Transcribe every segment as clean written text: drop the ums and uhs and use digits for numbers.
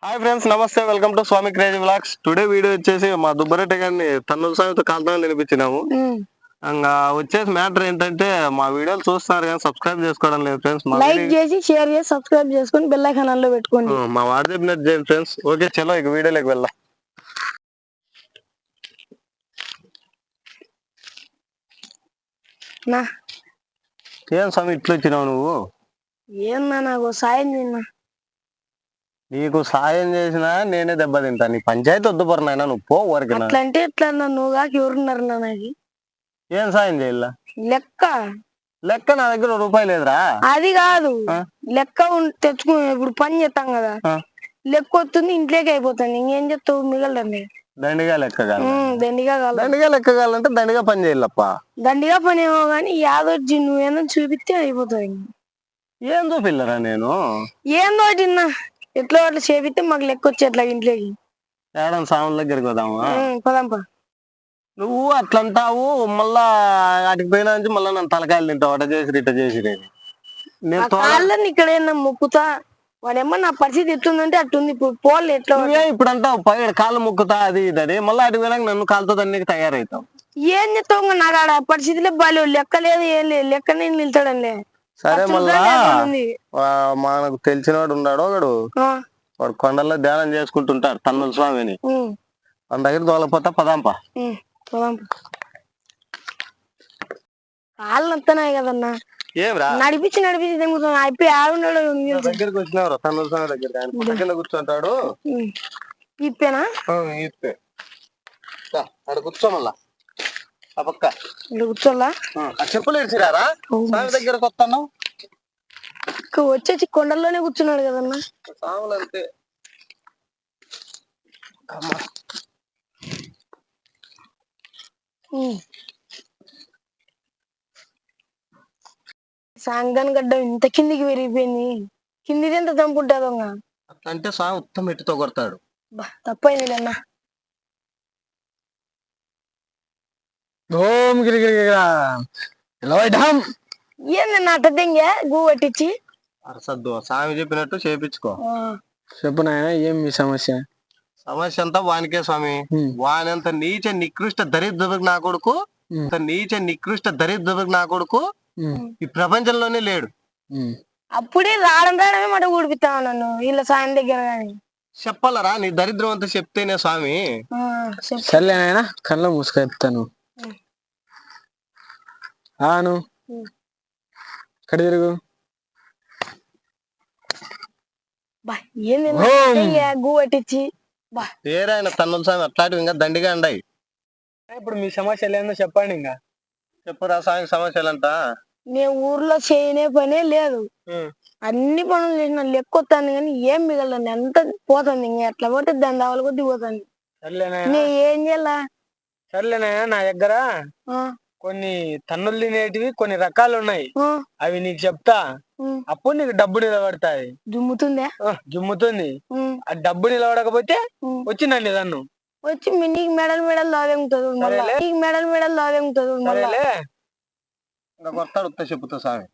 Hi friends, నమస్తే. Welcome to Swamy crazy vlogs. Today video వచ్చేసి మా దుబ్బరెడ్డి గారిని తన్నుల సాయంతో కాల్తామని వినిపించినాము. ఇంకా వచ్చేసి మ్యాటర్ ఏంటంటే మా వీడియోలు చూస్తున్నారు కానీ సబ్స్క్రైబ్ చేసుకోవడం లేదు ఫ్రెండ్స్. లైక్ చేసి షేర్ చేసి సబ్స్క్రైబ్ చేసుకొని బెల్ ఐకాన్ ఆన్ లో పెట్టుకోండి. మా వాడు చెప్పినట్టు చేయండి ఫ్రెండ్స్. ఓకే, చలో ఇక వీడియోలోకి వెళ్దాం. నా ఏం స్వామి ఇట్లా వచ్చినావు నువ్వు? ఏమన్నా నాకు సాయం చేయన్నా. నీకు సాయం చేసినా నేనే దెబ్బతింటా. నీ పంచాయతీ వద్దు పొరనైనా నువ్వు పో వరకు. అట్లా అంటే ఎట్లా నువ్వు కాక ఎవరున్నారు నాకు? ఏం సాయం చేయాల? లెక్క లెక్క నా దగ్గర రూపాయి లేదురా. అది కాదు, లెక్క తెచ్చుకో. ఇప్పుడు పని చేస్తాం కదా, లెక్క వస్తుంది ఇంట్లోకి అయిపోతుంది. ఇంకేం చెప్తావు? మిగలదండి. దండిగా లెక్క కాదు. దండిగా కాదు. దండిగా లెక్క కావాలంటే దండిగా పని చేయాలప్ప. దండిగా పని ఏమో గానీ యాదొచ్చి నువ్వేందో చూపిస్తే అయిపోతుంది. ఏం చూపిల్లరా నేను? ఏందో చిన్న ఎట్లా అట్లా చేపిస్తే మాకు లెక్క వచ్చి అట్లా ఇంట్లోకి ఏడం సాముల దగ్గరికి పోదామా? పదంపా. నువ్వు అట్లంటావు, మళ్ళా వాటికి పోయినా నుంచి మళ్ళీ నన్ను తలకాయలు తింటావు. అట చేసి ఇట చేసి నేను ఇక్కడ మొక్కుతా. వాడేమో నా పరిస్థితి ఎట్లుందంటే అట్టుంది. ఇప్పుడు పోలే ఎట్లా ఇప్పుడు అంటావు పైన కాళ్ళు మొక్కుతా అది ఇది మళ్ళీ అటు పోయినాక నన్ను కాలుతో దానికి తయారవుతావు. ఏం చెప్తావు? నాకు ఆడ పరిస్థితిలో బాగా లెక్క లేదు, ఏం లేదు. లెక్క నేను నిలుతాడంలే. సరే, మళ్ళా మనకు తెలిసినవాడు ఉన్నాడు ఒకడు. వాడు కొండల్లో ధ్యానం చేసుకుంటుంటాడు తన్నుల స్వామిని. మన దగ్గర దోలపోతా పదాంపా. కాళ్ళు వస్తున్నాయి కదన్నా. నడిపించి తెంగుతున్నా. అయిపోయి ఆడున్నాడు దగ్గరికి వచ్చినారు తన్నుల స్వామి దగ్గర. కింద కూర్చుంటాడు. ఇప్పేనా? ఇప్పే అక్కడ కూర్చో. మళ్ళా ఆ పక్క కూర్చోలా. చెప్పులు ఇచ్చిరారా స్వామి దగ్గరకు వస్తాను. వచ్చేసి కొండల్లోనే కూర్చున్నాడు కదన్నా. సాములు అంతే. సాంగన్ గడ్డ ఇంత కిందికి విరిగిపోయింది. కిందిది ఎంత తంపుంటుందో. అంటే స్వామి ఉత్తమ ఎట్టుతో కొడతాడు. తప్పైంది అన్న. ఏందన్నా అట్ట దెంగే గూ పట్టించి అరసద్దు. స్వామి చెప్పినట్టు చేపించుకో. చెప్పు నాయన, ఏం మీ సమస్య? సమస్య అంతా వానికే స్వామి. వానంత నీచ నికృష్ట దరిద్రుడికి నా కొడుకు, నీచ నికృష్ట దరిద్రుడికి నా కొడుకు ఈ ప్రపంచంలోనే లేడు. అప్పుడే రావడమే మాట ఊడిపిస్తావు నన్ను వీళ్ళ సాయం దగ్గర. గాని చెప్పాలరా నీ దరిద్రం అంతా చెప్తేనే స్వామి. సర్లే నాయన, కళ్ళ మూసుకెత్తాను. ఆను కడి తిరుగు. గూ పట్టించి పేరాయన తన్నుల స్వామి అట్లాంటివి ఇంకా దండిగా అండాయి. ఇప్పుడు మీ సమస్యలు ఏందో చెప్పండి. ఇంకా చెప్పురా స్వామి సమస్యలు అంట. నేను ఊర్లో చేయనే పనే లేదు. అన్ని పనులు చేసిన లెక్క వస్తాను కానీ ఏం మిగలదండి. అంత పోతుంది. ఇంకా ఎట్లా పోతే దాని దావల కొద్ది పోతుంది. నేను ఏం చేయాలా? సర్లేనాయన, నా దగ్గర కొన్ని తన్నులు తినేటివి కొన్ని రకాలు ఉన్నాయి. అవి నీకు చెప్తా. అప్పుడు నీకు డబ్బు నిలబడతాయి. జుమ్ముతుంది. ఆ డబ్బు నిలబడకపోతే వచ్చి నన్ను దన్ను. వచ్చి నీకు మెడల్ లాగేముతుంది. నీకు మెడల్ లాగేముతుంది. చెప్పుతా స్వామి.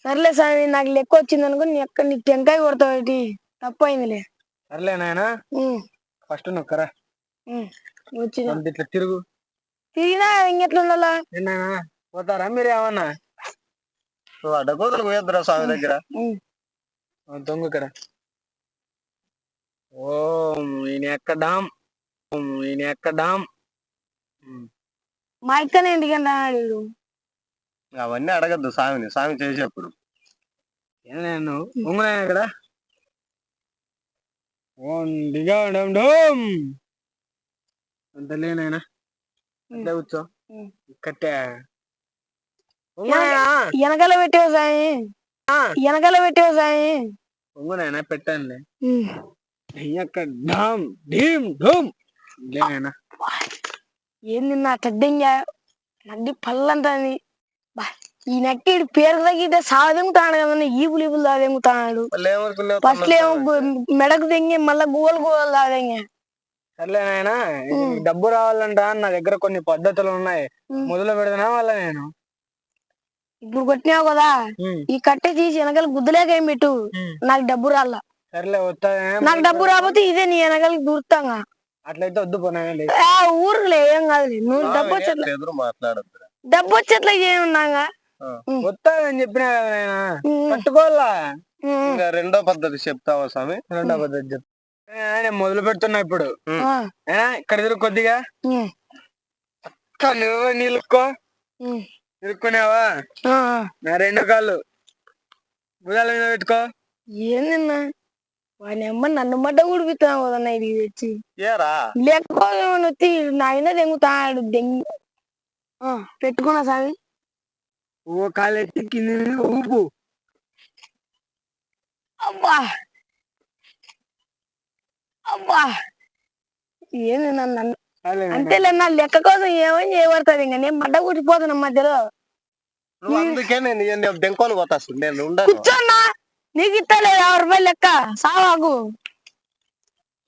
సర్లే స్వామి, నాకు లెక్క వచ్చింది అనుకో. నీకు టెంకాయ కొడతావు. తప్పైందిలే. సర్లే నాయన, ఫస్ట్ నొక్కరా. వచ్చిన ఇట్లా తిరుగు. తిరిగినా ఇంకెట్లా పోతారా మీరు? ఏమన్నా అడ్డగోదలు పోయొద్దురా స్వామి దగ్గర. దొంగ ఇక్కడ. ఓం ఈయన ఎక్కడాం, ఈయన ఎక్కడాం. మా ఇక్కనే ఎందుకంటే అవన్నీ అడగద్దు స్వామిని. స్వామి చేసేప్పుడు నేను ఉంగునాయన ఇక్కడ. అంత లేనాయన. అట్లా కూర్చో. కట్టే వెనకాల పెట్టావు సాయి. వెనకాల పెట్టావు సాయి. ఉంగునాయన పెట్టండి. ఏంది నా తడ్డంగా నడ్డి పళ్ళంటాది. ఈ నక్కి పేరు తగ్గితే సాదెంగుతాడు కదన్నా. ఈపులు తాదెంగుతాడు. ఫస్ట్ ఏమో మెడకు తెంగి మళ్ళా గోలు తాదెంగే. సర్లేనాయన, డబ్బు రావాలంట. నా దగ్గర కొన్ని పద్ధతులు ఉన్నాయి. మొదలు పెడతానా వాళ్ళ నేను? ఇప్పుడు కొట్టినావు కదా, ఈ కట్టె తీసి వెనకాల గుద్దలేక ఏం పెట్టు. నాకు డబ్బు రాలా. సర్లే వస్తా. నాకు డబ్బు రాకపోతే ఇదే నీ వెనకాలకి దూరుతాంగా. అట్లయితే వద్దు పోనాయండి. ఊర్లే ఏం కాదు, నువ్వు డబ్బు వచ్చేట్లా డబ్బు వచ్చేట్లా చేయనున్నాగా. వస్తానని చెప్పినా కదా నాయన, పట్టుకోవాలా. ఇంకా రెండో పద్ధతి చెప్తావా స్వామి? రెండో పద్ధతి చెప్తా. నేను మొదలు పెడుతున్నా ఇప్పుడు. ఇక్కడ తిరుగు కొద్దిగా, నువ్వు నీళ్ళుకో. ఇరుక్కునేవా? నా రెండు కాళ్ళు భుజాల మీద పెట్టుకో. ఏందన్నా వాని అమ్మ నన్ను మడ్డ ఉడిపిస్తాను కదన్నా ఇది తెచ్చి. లేకపోతే వచ్చి నాయన దెంగుతాడు దెంగి పెట్టుకున్నా సామి. ఓ కాలు ఎత్తి కింది ఊపు. అబ్బా అబ్బా ఏంది నన్ను అంతేలే, నా లెక్క కోసం ఏమని చేయబడుతుంది. ఇంకా నేను మడ్డ కూర్చిపోతున్నా మధ్యలో. అందుకే నేను దెంకోలు పోతా. నేను కూర్చోన్నా, నీకు ఇస్తలే 50 రూపాయలు లెక్క సావాకు.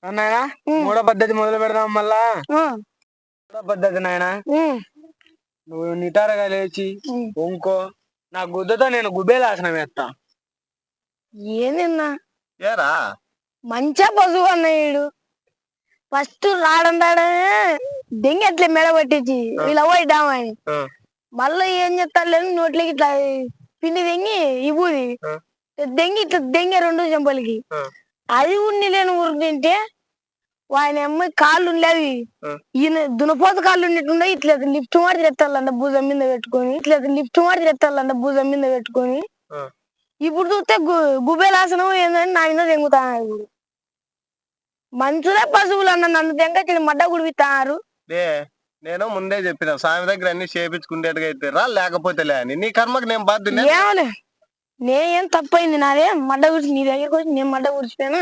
నాయనా మూడో పద్ధతి మొదలు పెడదాం మళ్ళా. మూడో పద్ధతి నాయన, నువ్వు నిటారుగా లేచి ఇంకో నా గుద్దతో నేను గుబేలాసనం వేస్తా. ఏందన్నా ఏరా మంచిగా పశువు అన్నయ్యాడు. ఫస్ట్ రాడనే దెంగి అట్లా మెడ పట్టించి ఇలా పోయిద్దామని, మళ్ళీ ఏం చెప్తారు లేదు నోట్లకి ఇట్లా పిండి దెంగి ఇబూది దెంగి ఇట్లా దెంగే 2 చెంపలకి. అది ఉన్ని లేని ఊరు తింటే ఆయన అమ్మాయి కాళ్ళు ఉండేవి, ఈయన దునపోత కాళ్ళు ఉండేటుండే. ఇట్లా లిఫ్ట్ మాడి తెత్తాలంట భుజం మీద పెట్టుకొని, ఇట్లా లిఫ్ట్ మాడి తెత్తాలంట భుజం మీద పెట్టుకొని. ఇప్పుడు చూస్తే గుబేలాసనం ఏందని నా మీద దెంగుతాను. ఇప్పుడు మంచులే పశువులు అన్న నన్ను దెంగ మడ్డ గుడిపిస్తున్నారు. నేను ముందే చెప్పిన స్వామి దగ్గర అన్ని చేపించుకునేట్టుగా అయితే రా, లేకపోతే లే అని. నీ కర్మకి నేను బాధ్యత. ఏమలే, నేనేం తప్పైంది నాదే. మడ్డ గుడిచి నీ దగ్గరకు వచ్చి నేను మడ్డ గుడిచిపోయాను.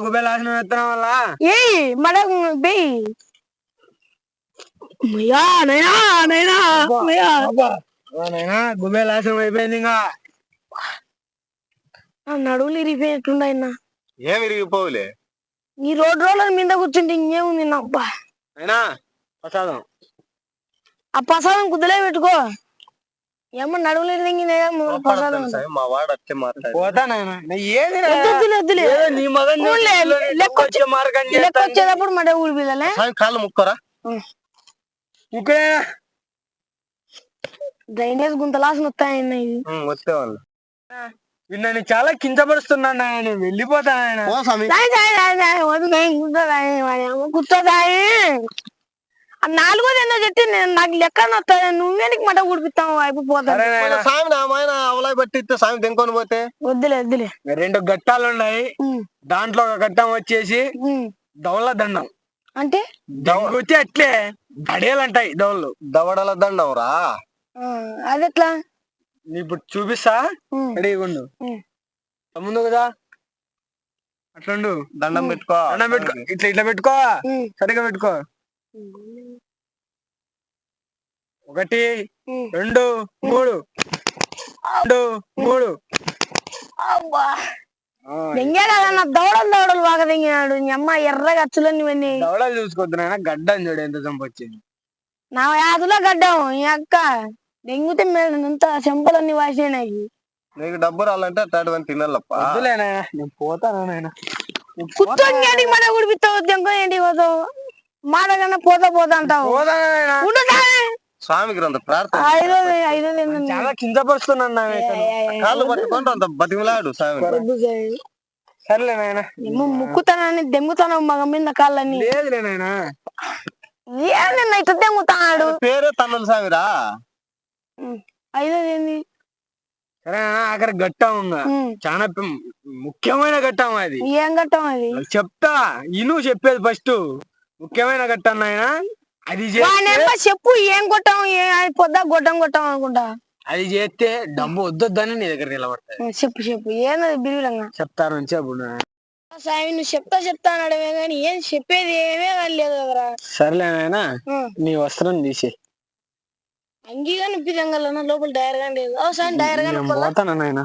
గుబేలాసనం ఎత్తడం వల్ల ఏ మడ బెయ్యి గుబేలాసనం అయిపోయింది. ఇంకా నడువులు ఇరిగిపోయినట్టుండయినా. ఏం ఇరిగిపోవులే, ఈ రోడ్ల మీద కూర్చుంటే ఇంకేముంది అబ్బా. అయినా ప్రసాదం, ఆ ప్రసాదం కుదలే పెట్టుకో. ఏమో నడువులు ఇరిగిందే ప్రసాదం. మా వాడు అట్టే లెక్కొచ్చేటప్పుడు మడ ఊడిపిల్లలే. కాళ్ళు ముక్కరా, డ్రైనేజ్ గుంతలాసన వస్తాయన్న. ఇది వచ్చేవాళ్ళు నిన్ను చాలా కించపరుస్తున్నాను. నేను వెళ్ళిపోతాను. కూర్చోదాయి. ఆ 4వ చెట్టి నాకు లెక్క వస్తాయి. నువ్వేనికి మట ఉడిపిస్తావు అయిపోతాను. అవలా బట్టి సామి దెంకొని పోతే వద్దులే వద్దులే. 2 గట్టాలు ఉన్నాయి. దాంట్లో ఒక గట్టం వచ్చేసి దవల దండం అంటే దవకొచ్చి అట్లే దడేలు అంటాయి. దవళ్ళు దవడల దండం రా. అదెట్లా ఇప్పుడు చూపిస్తా. రెడీగా ఉండు. ముందు కదా అట్లుండు. దండం పెట్టుకో. దండం పెట్టుకో. ఇట్లా పెట్టుకో. సరిగా పెట్టుకో. 1 2 3 2 3. దెంగాడన్నా దవడలు బాగా దెంగినాడు. నీ అమ్మ ఎర్రగా అచ్చులన్నీ ఇవన్నీ దవడలు చూసుకోవద్దు నాయన. గడ్డం చూడు ఎంత చంపొచ్చింది. నా యాదులో గడ్డం. ఈ అక్క దెంగితే అంత చెంపలన్నీ వాసినాయి. నీకు డబ్బు రాలంటే అట్లాంటివన్నీ తినాలప్ప. నేను పోతాను నాయన. కూర్చొని మన ఉడిపిస్తావు దెంగ ఏంటి పోతావు. మాటకన్నా పోతా అంటావు. స్వామికి అంత ప్రార్థన. చాలా కించపరుస్తున్నాను. కాళ్ళు పట్టుకుంటూ అంత బతిమలాడు స్వామి. సర్లే నాయన. ముక్కుతానని దెంగుతాను మగ మీద కాళ్ళని. లేదులే నాయన. ఏదన్నా ఇట్లా దెంగుతాడు. పేరే తన్నుల స్వామిరా. 5వ ఏంది? సరేనా? అక్కడ ఘట్టం ఉందా, చాలా ముఖ్యమైన ఘట్టం అది. ఏం ఘట్టం అది? చెప్తా ఇను. చెప్పేది ఫస్ట్ ముఖ్యమైన ఘట్టం నాయన. అది చెప్పు. ఏం కొట్టాం? పొద్దా గొట్టం అనుకుంటా. అది చేస్తే డబ్బు వద్దని నీ దగ్గర నిలబడతాయి. చెప్పు ఏమది బిరివిలంగా చెప్తాను. చెప్పు సాయి. నువ్వు చెప్తా అనడమే గాని ఏం చెప్పేది ఏమే లేదు కదరా. సర్లే నాయన, నీ వస్త్రం తీసే. అంగీగా నొప్పి తెంగలన్నా లోపల డైర్ గా లేదు. డైర్ గా పోతాను నాయన.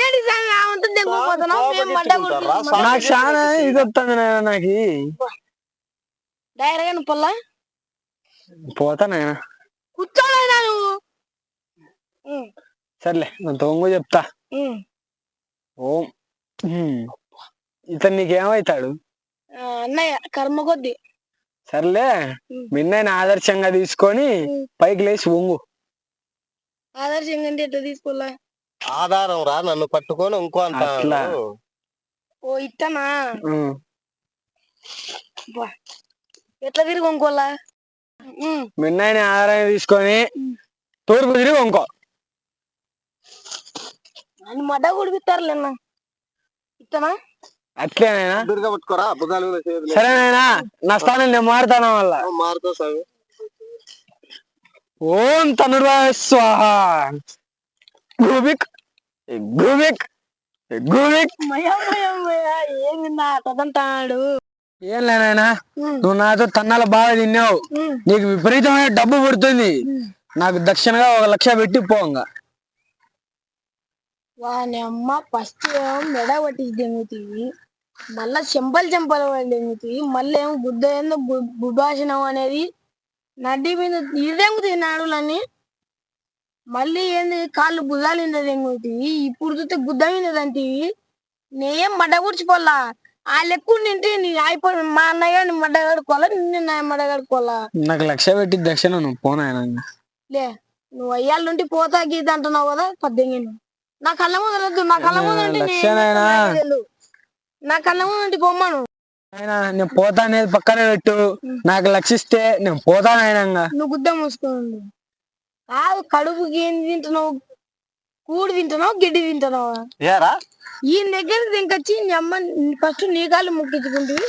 ఏడి సాయి ఆమంతా దెంగిపోతున్నావు. నాకు చాలా ఇది వస్తుంది నాయన. నాకు డైర్ గా నొప్పల్లా. పోతానాయన. కూర్చోలేదా నువ్వు? సర్లే నేను తొంగు చెప్తా. ఓం ఇతను నీకేమవుతాడు? అన్నయ్య కర్మ కొద్ది. సర్లే మిన్నైనా ఆదర్శంగా తీసుకొని పైకి లేచి వంగు. ఆదర్శంగా అంటే ఎట్లా తీసుకోలే? ఆధారం రా, నన్ను పట్టుకొని ఇంకో అంత అట్లా. ఓ ఇట్టనా? ఎట్లా తిరిగి వంకోలా? మిన్నైనా ఆధారం తీసుకొని తూర్పు తిరిగి వంకో. అని మడ్డ కుడిపిస్తారులేనా? ఇట్టనా? అట్లేనైనా పట్టుకోరా అబద్ధాలు. సరేనైనా నా స్థానం నేను మారుతాను వల్ల. మారుతా స్వామి. ఓం తనుర్వా స్వాహ. గ్రూబిక్ గ్రూబిక్ గ్రూబిక్. ఏంది నా తదంటాడు? ఏం లేనాయనా, నువ్వు నాతో తన్నాల బాగా తిన్నావు, నీకు విపరీతమైన డబ్బు పుడుతుంది, నాకు దక్షిణగా 1,00,000 పెట్టి పోంగా. వాని అమ్మ ఫస్ట్ ఏమో మెడ పట్టించి దెంగుతీవి, మళ్ళా చెంపలు దెంగుతీవి, మళ్ళీ ఏమో బుద్ధ ఏందో బుభాషణం అనేది నడ్డి మీద ఇదెంగుతీవి నాడులని, మళ్ళీ ఏంది కాళ్ళు భుజాలు మీద దెంగుతీవి, ఇప్పుడు చూస్తే గుద్ద మీద దంటివి. నేనేం మడ్డ కూర్చిపోలా, ఆ లెక్కు నింటి నీ అయిపోయి మా అన్నయ్య మడ్డ కడుకోవాలా, నిన్ను మడ్డ కడుకోవాలా? నాకు 1,00,000 పెట్టి దక్షిణ నువ్వు పోనాయన. లే నువ్వు అయ్యాల నుండి పోతా గీత అంటున్నావు కదా, 18 నా కళ్ళ ముందు వద్దు, నా కళ్ళ ముందు నా కళ్ళ ముందు పొమ్మను. నేను పోతా అనేది పక్కనే పెట్టు, నాకు 1,00,000 ఇస్తే నేను పోతానైనా. నువ్వు గుద్ద మూసుకోండి. కాదు, కడుపుకి ఏం తింటున్నావు? కూడి తింటున్నావు, గిడ్డి తింటున్నావా? ఈయన దగ్గరికి దింకొచ్చి నీ అమ్మ ఫస్ట్ నీ కాళ్ళు ముక్కించుకుంటుంది,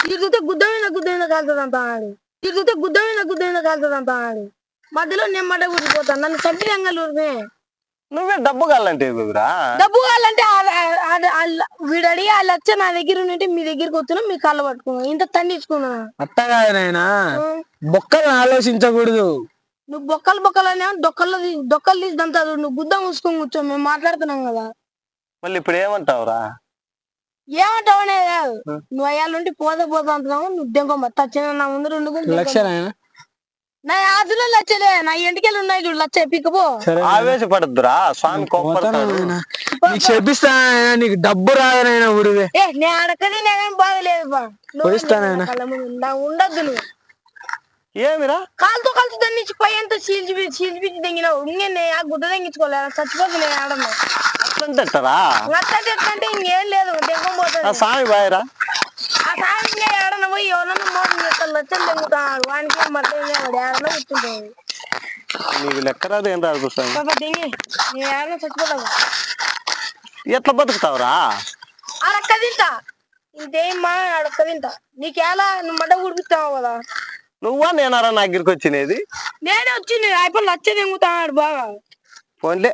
తిరుగుతే గుద్ద మీద కాలుతుంది అంటున్నాడు, తిరుగుతే గుద్ద మీద కాలుతుంది అంటున్నాడు. మధ్యలో నేను మడ్డ కూర్చిపోతాను, నన్ను చంపి రంగలూరుమే. నువ్వే డబ్బు కావాలంటే డబ్బు కావాలంటే వీడు అడిగి ఆ 1,00,000 నా దగ్గర ఉన్నట్టు మీ దగ్గరికి వస్తున్నా, మీ కాళ్ళు పట్టుకున్నావు, ఇంత తండ్రించుకున్నా. అట్ట కాదనైనా, బొక్కలు ఆలోచించకూడదు. నువ్వు బొక్కలు అనే డొక్కలు తీసి దంతా, నువ్వు గుద్ద మూసుకొని కూర్చో, మేము మాట్లాడుతున్నాం కదా. మళ్ళీ ఇప్పుడు ఏమంటావురా? ఏమంటావనే కాదు, నువ్వు అయ్యాల నుండి పోతా అంటున్నావు, నువ్వు దెంగమ్మ తచ్చిన నా ముందు 2 1,00,000 నా ఆదులో 1,00,000 నా ఎంటికెళ్ళి ఉన్నాయి చూడు, 1,00,000 పిక్కపో. ఆవేశపడద్దురా, స్వామి కోపడతాడు. నీకు చెప్పిస్తానైనా, నీకు డబ్బు రాదనైనా ఊరివే. నేను అడగది నేనేం బాగలేదు నా ఉండద్దు. నువ్వు ఏమిరా కాలుతో దాన్ని పై అంతా చీల్చి దెంగినావు, ఇంకే ఆ గుడ్డ దెంగించుకోలేదు, చచ్చిపోతుంది. నేను ఆడను అట్లంటారా? అంటే ఇంకేం లేదు, దెంగం పోతుంది. స్వామి బాయరా, ఆ సాయం ఇంకా ఏడన పోయి ఎవరన్నా మోసం చేస్తారు, 1,00,000 దెంగుతాడు, వానికి మట్ల ఏడన కూర్చుంటాడు. నీకు లెక్క రాదు, ఏం రాదు స్వామి. దెంగి నేను ఏడన చచ్చిపోతావు. ఎట్లా బతుకుతావురా? ఆడక్క తింటా, ఇంకేమ్మా ఆడక్క తింటా. నీకేలా నువ్వు మడ్డ కుడిపిస్తావు కదా. నువ్వా నేనారా నా దగ్గరికి వచ్చినది? నేనే వచ్చింది అయిపోయి 1,00,000 దెంగుతాడు బాగా. ఫోన్లే